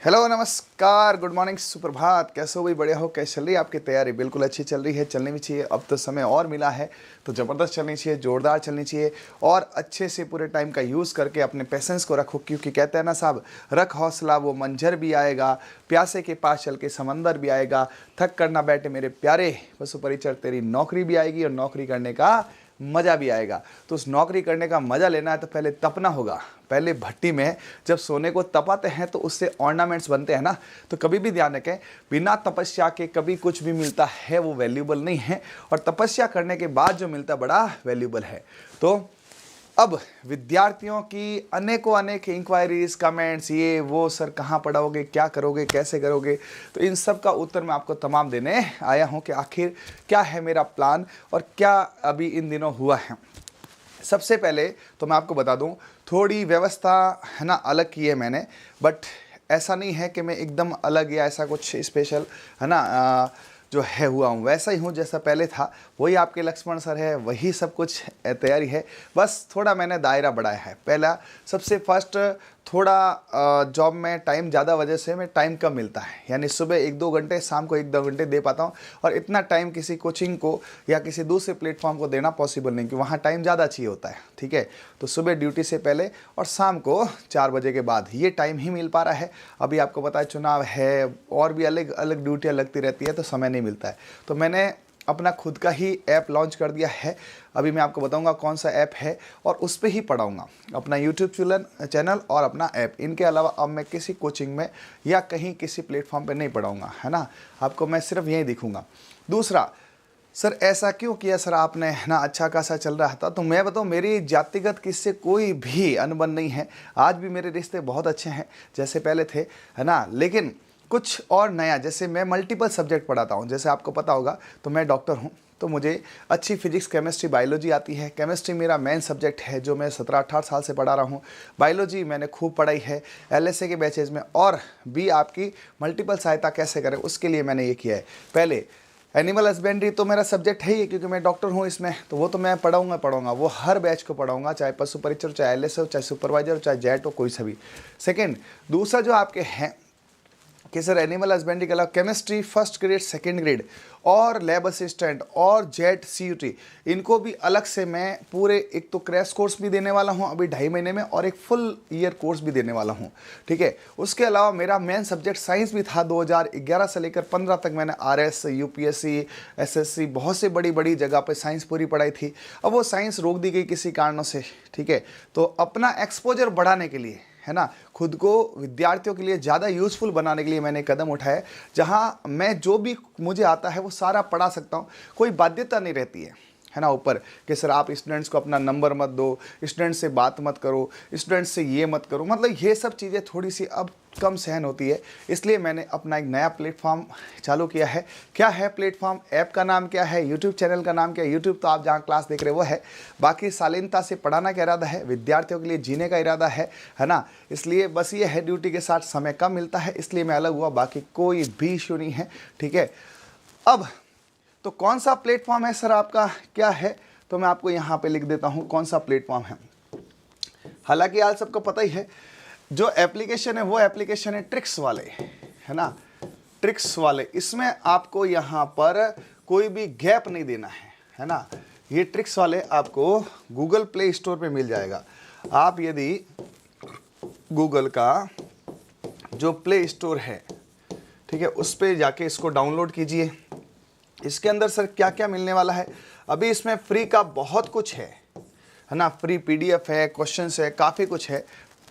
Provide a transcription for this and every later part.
Hello नमस्कार, good morning, सुप्रभात। कैसे हो भाई? बढ़िया हो? कैसे चल रही है आपकी तैयारी? बिल्कुल अच्छी चल रही है, चलनी भी चाहिए। अब तो समय और मिला है तो ज़बरदस्त चलनी चाहिए, ज़ोरदार चलनी चाहिए और अच्छे से पूरे टाइम का यूज़ करके अपने पेशेंस को रखो, क्योंकि कहते हैं ना साहब, रख हौसला वो मंजर भी आएगा, प्यासे के पास चल के समंदर भी आएगा, थक कर ना बैठे मेरे प्यारे पशु परिचर, तेरी नौकरी भी आएगी और नौकरी करने का मज़ा भी आएगा। तो उस नौकरी करने का मज़ा लेना है तो पहले तपना होगा। पहले भट्टी में जब सोने को तपाते हैं तो उससे ऑर्नामेंट्स बनते हैं ना। तो कभी भी ध्यान रखें, बिना तपस्या के कभी कुछ भी मिलता है वो वैल्यूबल नहीं है, और तपस्या करने के बाद जो मिलता बड़ा वैल्यूबल है। तो अब विद्यार्थियों की अनेक इंक्वायरीज, कमेंट्स, ये वो, सर कहाँ पढ़ाओगे, क्या करोगे, कैसे करोगे, तो इन सब का उत्तर मैं आपको तमाम देने आया हूँ कि आखिर क्या है मेरा प्लान और क्या अभी इन दिनों हुआ है। सबसे पहले तो मैं आपको बता दूं, थोड़ी व्यवस्था है ना अलग की है मैंने, बट ऐसा नहीं है कि मैं एकदम अलग या ऐसा कुछ स्पेशल है ना जो है हुआ हूँ। वैसा ही हूँ जैसा पहले था, वही आपके लक्ष्मण सर है, वही सब कुछ तैयारी है। बस थोड़ा मैंने दायरा बढ़ाया है। पहला सबसे फर्स्ट, थोड़ा जॉब में टाइम ज़्यादा वजह से मैं टाइम कम मिलता है, यानी सुबह 1-2 घंटे, शाम को 1-2 घंटे दे पाता हूँ, और इतना टाइम किसी कोचिंग को या किसी दूसरे प्लेटफॉर्म को देना पॉसिबल नहीं, क्योंकि वहाँ टाइम ज़्यादा चाहिए होता है। ठीक है, तो सुबह ड्यूटी से पहले और शाम को 4 बजे के बाद ये टाइम ही मिल पा रहा है। अभी आपको पता है चुनाव है और भी अलग अलग ड्यूटियाँ लगती रहती है, तो समय नहीं मिलता है। तो मैंने अपना खुद का ही ऐप लॉन्च कर दिया है। अभी मैं आपको बताऊंगा कौन सा ऐप है और उस पर ही पढ़ाऊंगा, अपना यूट्यूब चैनल और अपना ऐप। इनके अलावा अब मैं किसी कोचिंग में या कहीं किसी प्लेटफॉर्म पे नहीं पढ़ाऊंगा, है ना। आपको मैं सिर्फ यही दिखूंगा। दूसरा, सर ऐसा क्यों किया सर आपने, है ना, अच्छा खासा चल रहा था। तो मैं बताऊँ, मेरी जातिगत किससे कोई भी अनबन नहीं है। आज भी मेरे रिश्ते बहुत अच्छे हैं जैसे पहले थे, है ना। लेकिन कुछ और नया, जैसे मैं मल्टीपल सब्जेक्ट पढ़ाता हूँ, जैसे आपको पता होगा तो मैं डॉक्टर हूँ, तो मुझे अच्छी फिजिक्स, केमिस्ट्री, बायोलॉजी आती है। केमिस्ट्री मेरा मेन सब्जेक्ट है जो मैं 17-18 साल से पढ़ा रहा हूँ। बायोलॉजी मैंने खूब पढ़ाई है LSA के बैचेज में, और भी आपकी मल्टीपल सहायता कैसे करें उसके लिए मैंने ये किया है। पहले एनिमल हस्बेंड्री तो मेरा सब्जेक्ट है ही, क्योंकि मैं डॉक्टर हूँ इसमें, तो वो तो मैं पढ़ाऊंगा, वो हर बैच को पढ़ाऊंगा, चाहे पशु परिचर, चाहे LSA हो, चाहे सुपरवाइजर हो, चाहे जेट हो, कोई सा भी। सेकेंड, दूसरा जो आपके हैं कि सर एनिमल हस्बेंड्री के अलावा chemistry first grade, second grade और लैब असिस्टेंट और जेट CUT, इनको भी अलग से मैं पूरे, एक तो क्रैश कोर्स भी देने वाला हूं अभी 2.5 महीने में, और एक फुल ईयर कोर्स भी देने वाला हूं। ठीक है, उसके अलावा मेरा मेन सब्जेक्ट साइंस भी था। 2011 से लेकर 15 तक मैंने RS, UPSC, SSC, बहुत से बड़ी बड़ी जगह पर साइंस पूरी पढ़ाई थी। अब वो साइंस रोक दी गई किसी कारणों से। ठीक है, तो अपना एक्सपोजर बढ़ाने के लिए, है ना, खुद को विद्यार्थियों के लिए ज़्यादा यूज़फुल बनाने के लिए मैंने कदम उठाया, जहाँ मैं जो भी मुझे आता है वो सारा पढ़ा सकता हूँ। कोई बाध्यता नहीं रहती है ना ऊपर कि सर आप स्टूडेंट्स को अपना नंबर मत दो, स्टूडेंट्स से बात मत करो, स्टूडेंट्स से ये मत करो, मतलब ये सब चीज़ें थोड़ी सी अब कम सहन होती है। इसलिए मैंने अपना एक नया प्लेटफॉर्म चालू किया है। क्या है प्लेटफॉर्म? ऐप का नाम क्या है? यूट्यूब चैनल का नाम क्या है? यूट्यूब तो आप जहाँ क्लास देख रहे हो वो है, बाकी शालीनता से पढ़ाना का इरादा है, विद्यार्थियों के लिए जीने का इरादा है ना। इसलिए बस ये है, ड्यूटी के साथ समय कम मिलता है, इसलिए मैं अलग हुआ, बाकी कोई भी इशू नहीं है। ठीक है, अब तो कौन सा प्लेटफॉर्म है सर आपका, क्या है, तो मैं आपको यहाँ पे लिख देता हूँ कौन सा प्लेटफॉर्म है। हालांकि आज सबको पता ही है, जो एप्लीकेशन है वो एप्लीकेशन है ट्रिक्स वाले, है ना, ट्रिक्स वाले। इसमें आपको यहाँ पर कोई भी गैप नहीं देना है ना। ये ट्रिक्स वाले आपको गूगल प्ले स्टोर पे मिल जाएगा। आप यदि गूगल का जो प्ले स्टोर है, ठीक है, उस पर जाके इसको डाउनलोड कीजिए। इसके अंदर सर क्या क्या मिलने वाला है? अभी इसमें फ्री का बहुत कुछ है ना, फ्री PDF है, क्वेश्चंस है, काफ़ी कुछ है,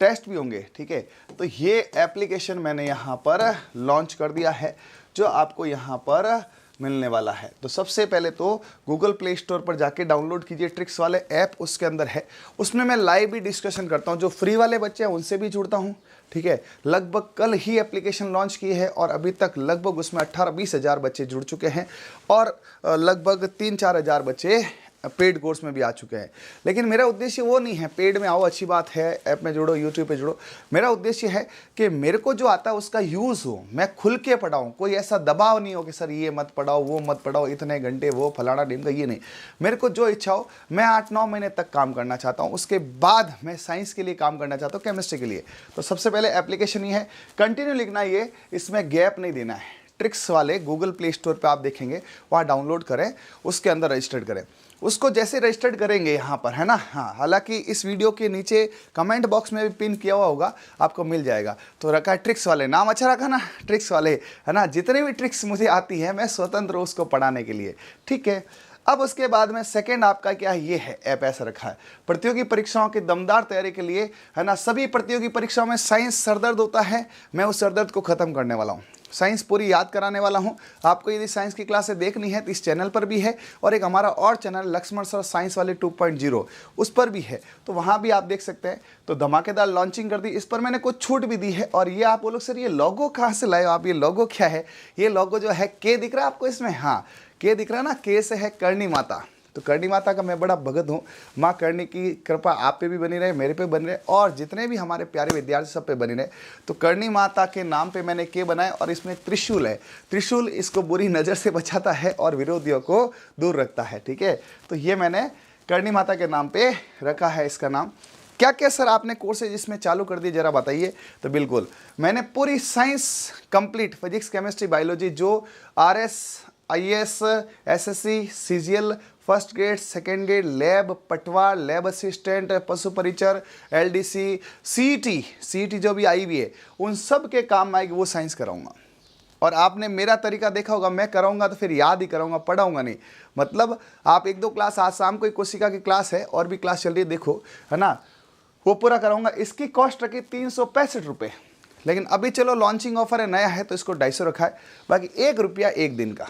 टेस्ट भी होंगे। ठीक है, तो ये एप्लीकेशन मैंने यहाँ पर लॉन्च कर दिया है जो आपको यहाँ पर मिलने वाला है। तो सबसे पहले तो गूगल प्ले स्टोर पर जाके डाउनलोड कीजिए ट्रिक्स वाले ऐप, उसके अंदर है। उसमें मैं लाइव भी डिस्कशन करता हूँ, जो फ्री वाले बच्चे हैं उनसे भी जुड़ता हूँ। ठीक है, लगभग कल ही एप्लीकेशन लॉन्च की है और अभी तक लगभग उसमें 18-20 हज़ार बच्चे जुड़ चुके हैं, और लगभग 3-4 हज़ार बच्चे पेड कोर्स में भी आ चुके हैं। लेकिन मेरा उद्देश्य वो नहीं है पेड में आओ अच्छी बात है, ऐप में जुड़ो, यूट्यूब पे जुड़ो। मेरा उद्देश्य है कि मेरे को जो आता है उसका यूज़ हो, मैं खुल के पढ़ाऊँ, कोई ऐसा दबाव नहीं हो कि सर ये मत पढ़ाओ, वो मत पढ़ाओ, इतने घंटे वो फलाना ढिमका, ये नहीं। मेरे को जो इच्छा हो, मैं 8-9 महीने तक काम करना चाहता हूँ, उसके बाद मैं साइंस के लिए काम करना चाहता हूँ, केमिस्ट्री के लिए। तो सबसे पहले एप्लीकेशन ये है, कंटिन्यू लिखना, ये इसमें गैप नहीं देना है। ट्रिक्स वाले गूगल प्ले स्टोर पे आप देखेंगे, वहाँ डाउनलोड करें, उसके अंदर रजिस्टर्ड करें। उसको जैसे रजिस्टर्ड करेंगे यहाँ पर, है ना, हाँ, हालांकि इस वीडियो के नीचे कमेंट बॉक्स में भी पिन किया हुआ होगा, आपको मिल जाएगा। तो रखा है ट्रिक्स वाले, नाम अच्छा रखा ना, ट्रिक्स वाले, है ना। जितने भी ट्रिक्स मुझे आती है मैं स्वतंत्र हूँ उसको पढ़ाने के लिए, ठीक है। अब उसके बाद में सेकंड आपका क्या है, ये है ऐप ऐसा रखा है प्रतियोगी परीक्षाओं की दमदार तैयारी के लिए, है ना। सभी प्रतियोगी परीक्षाओं में साइंस सरदर्द होता है, मैं उस सरदर्द को ख़त्म करने वाला हूँ, साइंस पूरी याद कराने वाला हूँ आपको। यदि साइंस की क्लासें देखनी है तो इस चैनल पर भी है, और एक हमारा और चैनल लक्ष्मण सर साइंस वाले 2.0 उस पर भी है, तो वहाँ भी आप देख सकते हैं। तो धमाकेदार लॉन्चिंग कर दी, इस पर मैंने कुछ छूट भी दी है। और ये आप बोलो सर ये लोगो कहाँ से लाए हो आप, ये लोगो क्या है? ये लोगो जो है के दिख रहा है आपको इसमें, हाँ के दिख रहा है ना, के से है करणी माता। तो करणी माता का मैं बड़ा भगत हूँ, माँ करणी की कृपा आप पे भी बनी रहे, मेरे पे बनी रहे, और जितने भी हमारे प्यारे विद्यार्थी सब पे बनी रहे। तो करणी माता के नाम पे मैंने के बनाए, और इसमें त्रिशूल है, त्रिशूल इसको बुरी नज़र से बचाता है और विरोधियों को दूर रखता है, ठीक है। तो ये मैंने करणी माता के नाम पे रखा है इसका नाम। क्या क्या सर आपने कोर्सेज इसमें चालू कर दिए जरा बताइए। तो बिल्कुल मैंने पूरी science complete, physics chemistry biology, जो RS IAS SSC CGL first grade, second grade, lab, पटवार, लैब असिस्टेंट, पशु परिचर, LDC, CET जो भी आई हुई है, उन सब के काम आएगी वो साइंस कराऊंगा। और आपने मेरा तरीका देखा होगा, मैं कराऊंगा तो फिर याद ही कराऊंगा, पढ़ाऊंगा नहीं। मतलब आप 1-2 क्लास, आज शाम को कोशिका की क्लास है और भी क्लास चल रही है, देखो, है ना, वो पूरा कराऊंगा। इसकी कॉस्ट रखी 365 रुपये, लेकिन अभी चलो लॉन्चिंग ऑफर है, नया है तो इसको 250 रखा है। बाकी 1 रुपया 1 दिन का,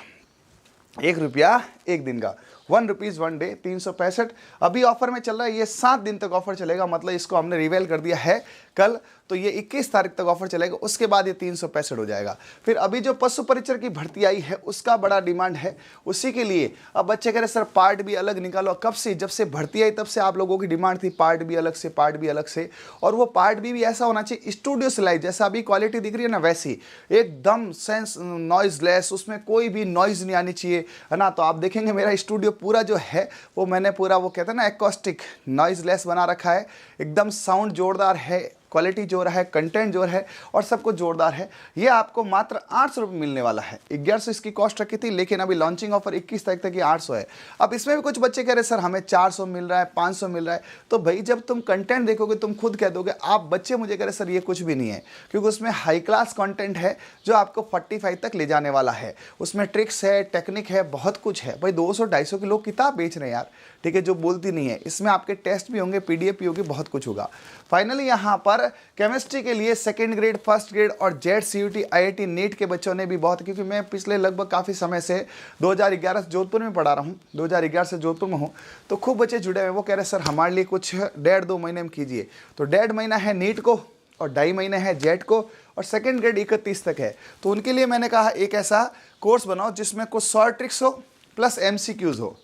1 रुपया 1 दिन का, 1 रुपीज़ 1 डे, 365 अभी ऑफर में चल रहा है। ये 7 दिन तक ऑफर चलेगा, मतलब इसको हमने रिवेल कर दिया है कल, तो ये 21 तारीख तक ऑफर चलेगा, उसके बाद ये 365 हो जाएगा। फिर अभी जो पशु परिचर की भर्ती आई है उसका बड़ा डिमांड है, उसी के लिए अब बच्चे कह रहे सर पार्ट भी अलग निकालो। कब से, जब से भर्ती आई तब से आप लोगों की डिमांड थी पार्ट भी अलग से, पार्ट भी अलग से। और वो पार्ट भी ऐसा होना चाहिए स्टूडियो सिलाई, जैसा अभी क्वालिटी दिख रही है ना वैसी, एकदम सेंस नॉइजलेस, उसमें कोई भी नॉइज़ नहीं आनी चाहिए, है ना। तो आप देखेंगे मेरा स्टूडियो पूरा जो है वो मैंने पूरा, वो कहते हैं ना एकॉस्टिक, नॉइजलेस बना रखा है, एकदम साउंड जोरदार है, क्वालिटी जोर है, कंटेंट जोर है, और सब कुछ जोरदार है। ये आपको मात्र 800 रुपये मिलने वाला है। 1100 इसकी कॉस्ट रखी थी, लेकिन अभी लॉन्चिंग ऑफर 21 तारीख तक ये 800 है। अब इसमें भी कुछ बच्चे कह रहे सर हमें 400 मिल रहा है, 500 मिल रहा है। तो भाई जब तुम कंटेंट देखोगे तुम खुद कह दोगे। आप बच्चे मुझे कह रहे सर ये कुछ भी नहीं है, क्योंकि उसमें हाई क्लास कंटेंट है जो आपको 45 तक ले जाने वाला है। उसमें ट्रिक्स है, टेक्निक है, बहुत कुछ है। भाई 200-250 के लोग किताब बेच रहे हैं यार, ठीक है, जो बोलती नहीं है। इसमें आपके टेस्ट भी होंगे, PDF भी होगी, बहुत कुछ होगा। फाइनली यहाँ पर केमिस्ट्री के लिए सेकेंड ग्रेड, फर्स्ट ग्रेड और जेट CUT IIT नीट के बच्चों ने भी बहुत, क्योंकि मैं पिछले लगभग काफ़ी समय से 2011 से जोधपुर में पढ़ा रहा हूँ, 2011 से जोधपुर में हूँ, तो खूब बच्चे जुड़े हुए। वो कह रहे सर हमारे लिए कुछ 1.5-2 महीने में कीजिए। तो 1.5 महीना है नीट को, और 2.5 महीने है जेट को, और सेकेंड ग्रेड 31 तक है। तो उनके लिए मैंने कहा एक ऐसा कोर्स बनाओ जिसमें कुछ शॉर्ट ट्रिक्स हो प्लस MCQs हो।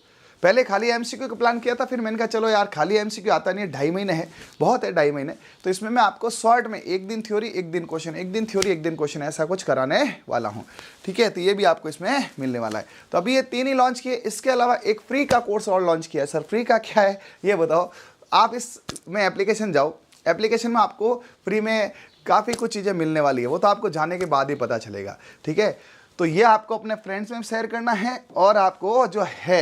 पहले खाली MCQ का प्लान किया था, फिर मैंने कहा चलो यार खाली MCQ आता नहीं है, 2.5 महीने है, बहुत है 2.5 महीने। तो इसमें मैं आपको शॉर्ट में 1 दिन थ्योरी 1 दिन क्वेश्चन, 1 दिन थ्योरी 1 दिन क्वेश्चन, ऐसा कुछ कराने वाला हूँ, ठीक है। तो ये भी आपको इसमें मिलने वाला है। तो अभी ये 3 ही लॉन्च किए, इसके अलावा एक फ्री का कोर्स और लॉन्च किया है। सर फ्री का क्या है ये बताओ। आप इसमें एप्लीकेशन जाओ, एप्लीकेशन में आपको फ्री में काफ़ी कुछ चीज़ें मिलने वाली है, वो तो आपको जाने के बाद ही पता चलेगा, ठीक है। तो ये आपको अपने फ्रेंड्स में शेयर करना है, और आपको जो है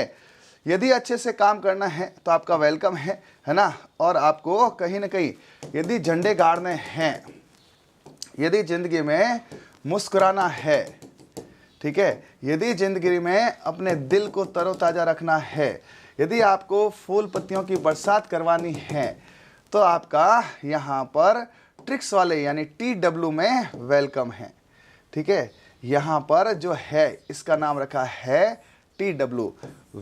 यदि अच्छे से काम करना है तो आपका वेलकम है ना। और आपको कहीं ना कहीं यदि झंडे गाड़ने हैं, यदि ज़िंदगी में मुस्कुराना है, ठीक है, यदि ज़िंदगी में अपने दिल को तरोताज़ा रखना है, यदि आपको फूल पत्तियों की बरसात करवानी है, तो आपका यहाँ पर ट्रिक्स वाले यानी TW में वेलकम है, ठीक है। यहाँ पर जो है इसका नाम रखा है TW,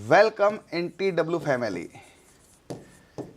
welcome in TW family.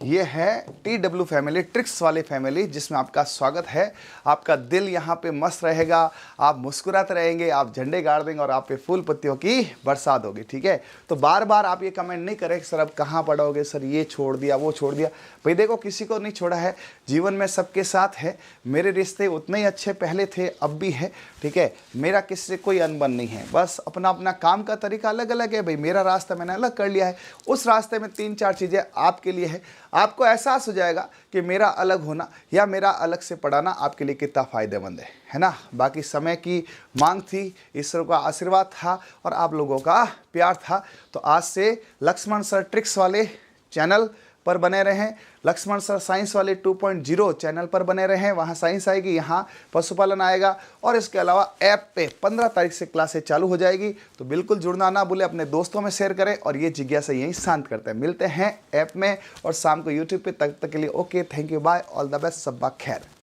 ये है TW फैमिली, ट्रिक्स वाली फैमिली, जिसमें आपका स्वागत है। आपका दिल यहाँ पे मस्त रहेगा, आप मुस्कुराते रहेंगे, आप झंडे गाड़ देंगे और आप पे फूल पत्तियों की बरसात होगी। ठीक है, तो बार बार आप ये कमेंट नहीं करें सर अब कहाँ पढ़ोगे, सर ये छोड़ दिया वो छोड़ दिया। भाई देखो, किसी को नहीं छोड़ा है, जीवन में सबके साथ है। मेरे रिश्ते उतने ही अच्छे पहले थे, अब भी है। ठीक है, मेरा किसी से कोई अनबन नहीं है, बस अपना अपना काम का तरीका अलग अलग है। भाई मेरा रास्ता मैंने अलग कर लिया है, उस रास्ते में 3-4 चीज़ें आपके लिए है। आपको एहसास हो जाएगा कि मेरा अलग होना या मेरा अलग से पढ़ाना आपके लिए कितना फ़ायदेमंद है ना। बाकी समय की मांग थी, ईश्वर का आशीर्वाद था और आप लोगों का प्यार था। तो आज से लक्ष्मण सर ट्रिक्स वाले चैनल पर बने रहें, लक्ष्मण सर साइंस वाले 2.0 चैनल पर बने रहें। वहाँ साइंस आएगी, यहाँ पशुपालन आएगा और इसके अलावा ऐप पे 15 तारीख से क्लासेस चालू हो जाएगी। तो बिल्कुल जुड़ना ना भूलें, अपने दोस्तों में शेयर करें और ये जिज्ञासा यहीं शांत करते हैं। मिलते हैं ऐप में और शाम को यूट्यूब पे। तब तक के लिए okay, thank you, bye, all the best, सब्बा खैर।